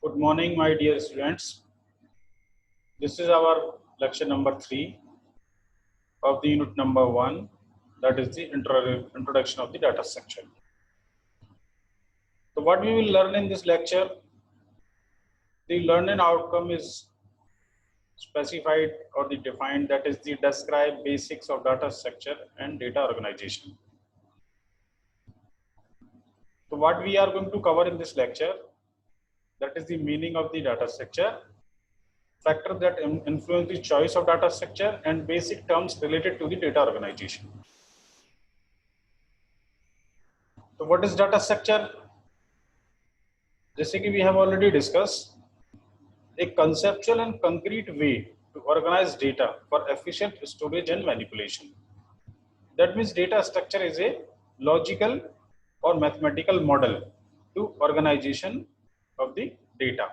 Good morning, my dear students. This is our lecture number 3 of the unit number 1, that is the introduction of the data structure. So what we will learn in this lecture, the learning outcome is specified or the defined, that is the describe basics of data structure and data organization. So what we are going to cover in this lecture, that is the meaning of the data structure, factors that influence the choice of data structure, and basic terms related to the data organization. So what is data structure? जैसे कि we have already discussed, a conceptual and concrete way to organize data for efficient storage and manipulation. That means data structure is a logical or mathematical model to organization of the data.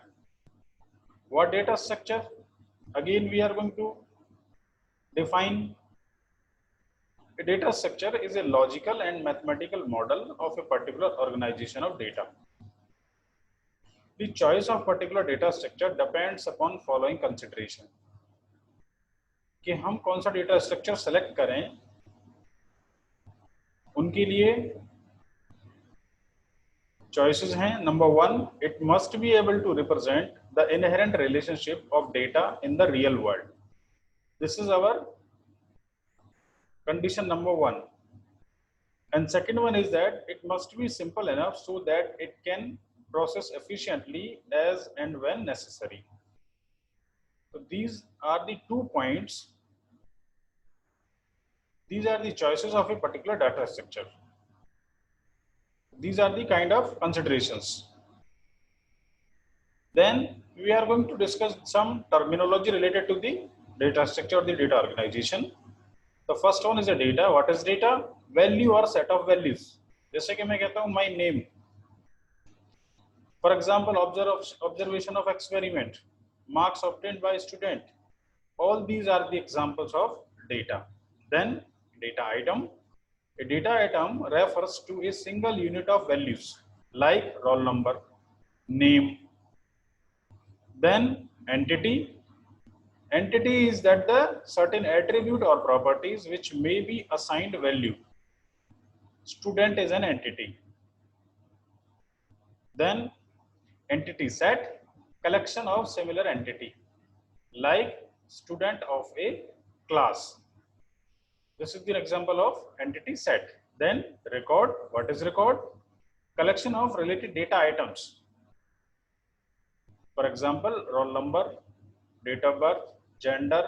What data structure? Again, we are going to define a data structure is a logical and mathematical model of a particular organization of data. The choice of particular data structure depends upon following consideration. कि हम कौन सा data structure select करें, उनके लिए choices हैं. Number 1, it must be able to represent the inherent relationship of data in the real world. This is our condition number 1. And second one is that it must be simple enough so that it can process efficiently as and when necessary. So these are the 2 points. These are the choices of a particular data structure. These are the kind of considerations. Then we are going to discuss some terminology related to the data structure or the data organization. The first one is a data. What is data? Value or set of values. जैसे कि मैं कहता हूँ my name. For example, observation of experiment, marks obtained by student. All these are the examples of data. Then data item. A data item refers to a single unit of values like roll number, name. Then entity. Entity is that the certain attribute or properties which may be assigned value. Student is an entity. Then entity set, collection of similar entity like student of a class. This is the example of entity set. Then record. What is record? Collection of related data items. For example, roll number, date of birth, gender,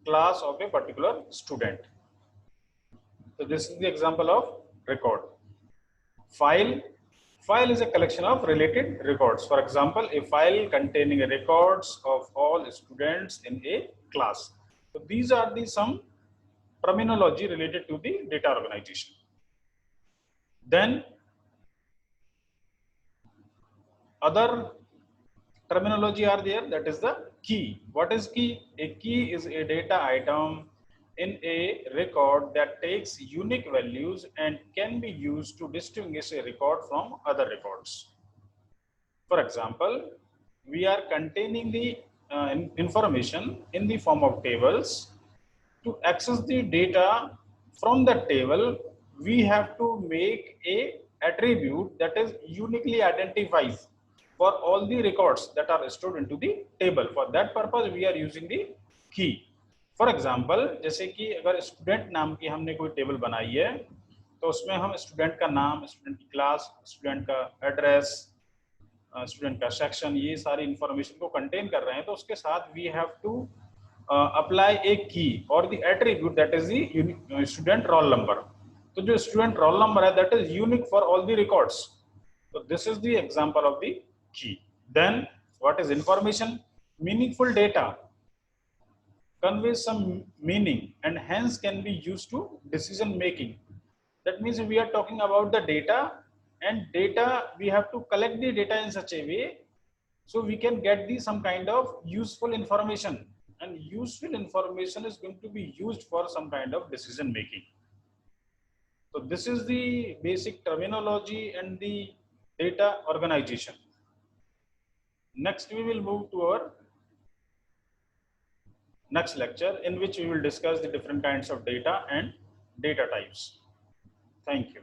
class of a particular student. So this is the example of record. File. File is a collection of related records. For example, a file containing records of all students in a class. So these are the some terminology related to the data organization. Then other terminology are there, that is the key. What is key? A key is a data item in a record that takes unique values and can be used to distinguish a record from other records. For example, we are containing the information in the form of tables. To access the data from the table, we have to make a attribute that is uniquely identified for all the records that are stored into the table. For that purpose, we are using the key. For example, जैसे कि अगर student नाम की हमने कोई table बनाई है, तो उसमें हम स्टूडेंट का नाम, स्टूडेंट की क्लास, स्टूडेंट का एड्रेस, स्टूडेंट का सेक्शन, ये सारी इंफॉर्मेशन को कंटेन कर रहे हैं, तो उसके साथ we have to apply a key or the attribute that is the student roll number. तो जो student roll number है, that is unique for all the records. So this is the example of the key. Then what is information? Meaningful data conveys some meaning and hence can be used to decision making. That means we are talking about the data, and data we have to collect the data in such a way so we can get the some kind of useful information, and useful information is going to be used for some kind of decision making. So this is the basic terminology and the data organization. Next, we will move to our next lecture, in which we will discuss the different kinds of data and data types. Thank you.